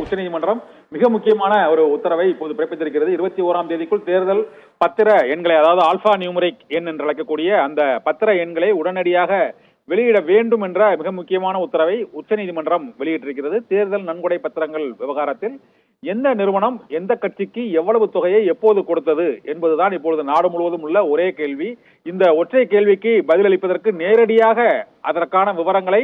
உச்சநீதிமன்றம் மிக முக்கியமான ஒரு உத்தரவை இப்போது பிறப்பித்திருக்கிறது. 21ஆம் தேதிக்குள் தேர்தல் பத்திர எண்களை, அதாவது ஆல்பா நியூமரிக் எண் என்று அழைக்கக்கூடிய அந்த பத்திர எண்களை உடனடியாக வெளியிட வேண்டும் என்ற மிக முக்கியமான உத்தரவை உச்சநீதிமன்றம் வெளியிட்டிருக்கிறது. தேர்தல் நன்கொடை பத்திரங்கள் விவகாரத்தில் எந்த நிறுவனம் எந்த கட்சிக்கு எவ்வளவு தொகையை எப்போது கொடுத்தது என்பதுதான் இப்பொழுது நாடு முழுவதும் உள்ள ஒரே கேள்வி. இந்த ஒற்றை கேள்விக்கு பதிலளிப்பதற்கு நேரடியாக அதற்கான விவரங்களை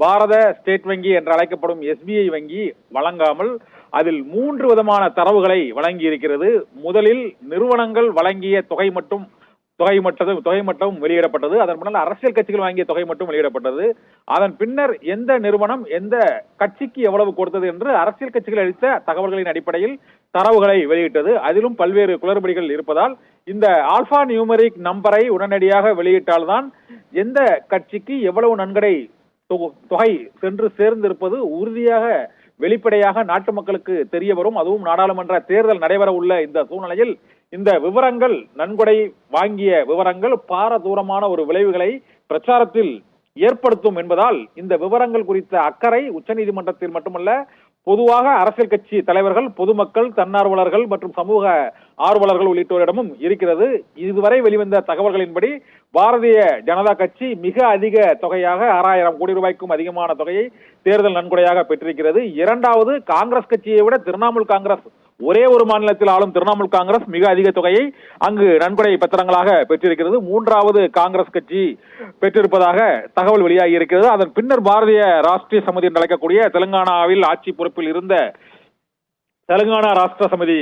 பாரத ஸ்டேட் வங்கி என்று அழைக்கப்படும் SBI வங்கி வழங்காமல் அதில் 3 விதமான தரவுகளை வழங்கி இருக்கிறது. முதலில் நிறுவனங்கள் வழங்கிய தொகை மட்டும் வெளியிடப்பட்டது. அதன் முன்னால் அரசியல் கட்சிகள் வாங்கிய தொகை மட்டும் வெளியிடப்பட்டது. அதன் பின்னர் எந்த நிறுவனம் எந்த கட்சிக்கு எவ்வளவு கொடுத்தது என்று அரசியல் கட்சிகள் அளித்த தகவல்களின் அடிப்படையில் தரவுகளை வெளியிட்டது. அதிலும் பல்வேறு குளறுபடிகள் இருப்பதால் இந்த ஆல்பா நியூமரிக் நம்பரை உடனடியாக வெளியிட்டால்தான் எந்த கட்சிக்கு எவ்வளவு நன்கொடை தொகை சென்று சேர்ந்திருப்பது உறுதியாக வெளிப்படையாக நாட்டு மக்களுக்கு தெரிய வரும். அதுவும் நாடாளுமன்ற தேர்தல் நடைபெற உள்ள இந்த சூழ்நிலையில் இந்த விவரங்கள், நன்கொடை வாங்கிய விவரங்கள் பாரதூரமான ஒரு விளைவுகளை பிரச்சாரத்தில் ஏற்படுத்தும் என்பதால் இந்த விவரங்கள் குறித்த அக்கறை உச்சநீதிமன்றத்தில் மட்டுமல்ல, பொதுவாக அரசியல் கட்சி தலைவர்கள், பொதுமக்கள், தன்னார்வலர்கள் மற்றும் சமூக ஆர்வலர்கள் உள்ளிட்டோரிடமும் இருக்கிறது. இதுவரை வெளிவந்த தகவல்களின்படி பாரதிய ஜனதா கட்சி மிக அதிக தொகையாக 6000 கோடி ரூபாய்க்கும் அதிகமான தொகையை தேர்தல் நன்கொடையாக பெற்றிருக்கிறது. இரண்டாவது, காங்கிரஸ் கட்சியை விட திரிணாமுல் காங்கிரஸ், ஒரே ஒரு மாநிலத்தில் ஆளும் திரிணாமுல் காங்கிரஸ் மிக அதிக தொகையை அங்கு நன்கொடை பத்திரங்களாக பெற்றிருக்கிறது. மூன்றாவது காங்கிரஸ் கட்சி பெற்றிருப்பதாக தகவல் வெளியாகி இருக்கிறது. அதன் பின்னர் பாரதிய ராஷ்டிரிய சமிதி என்று அழைக்கக்கூடிய தெலுங்கானாவில் ஆட்சி பொறுப்பில் இருந்த தெலுங்கானா ராஷ்டிர சமிதி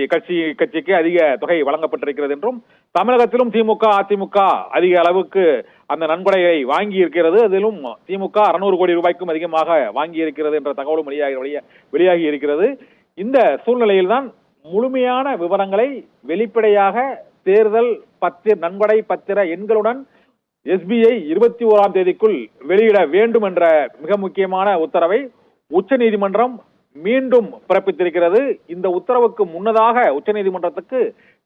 கட்சிக்கு அதிக தொகை வழங்கப்பட்டிருக்கிறது என்றும், தமிழகத்திலும் திமுக அதிமுக அதிக அளவுக்கு அந்த நன்கொடையை வாங்கி இருக்கிறது. அதிலும் திமுக 600 கோடி ரூபாய்க்கும் அதிகமாக வாங்கி இருக்கிறது என்ற தகவலும் வெளியாகி இருக்கிறது. இந்த சூழ்நிலையில்தான் முழுமையான விவரங்களை வெளிப்படையாக தேர்தல் நன்கொடை பத்திர எண்களுடன் SBI 21ஆம் தேதிக்குள் வெளியிட வேண்டும் என்ற மிக முக்கியமான உத்தரவை உச்சநீதிமன்றம் மீண்டும் பிறப்பித்திருக்கிறது. இந்த உத்தரவுக்கு முன்னதாக உச்சநீதிமன்றத்துக்கு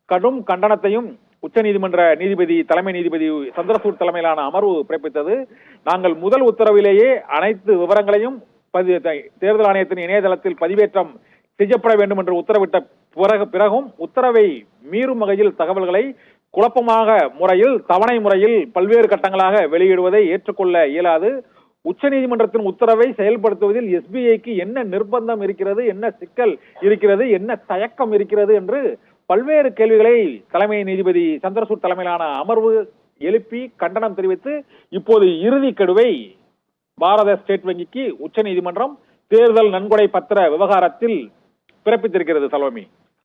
கடும் கண்டனத்தையும் உச்சநீதிமன்ற தலைமை நீதிபதி சந்திரசூட் தலைமையிலான அமர்வு பிறப்பித்தது. நாங்கள் முதல் உத்தரவிலேயே அனைத்து விவரங்களையும் தேர்தல் ஆணையத்தின் இணையதளத்தில் பதிவேற்றம் செய்யப்பட வேண்டும் என்று உத்தரவிட்ட பிறகும் உத்தரவை மீறும் வகையில் தகவல்களை குழப்பமாக முறையில், தவணை முறையில் பல்வேறு கட்டங்களாக வெளியிடுவதை ஏற்றுக்கொள்ள இயலாது. உச்சநீதிமன்றத்தின் உத்தரவை செயல்படுத்துவதில் SBIக்கு என்ன நிர்பந்தம் இருக்கிறது, என்ன சிக்கல் இருக்கிறது, என்ன தயக்கம் இருக்கிறது என்று பல்வேறு கேள்விகளை தலைமை நீதிபதி சந்திரசூட் தலைமையிலான அமர்வு எழுப்பி கண்டனம் தெரிவித்து இப்போது இறுதி கெடுவை பாரத ஸ்டேட் வங்கிக்கு உச்சநீதிமன்றம் தேர்தல் நன்கொடை பத்திர விவகாரத்தில் பிறப்பித்திருக்கிறது. சலோமி.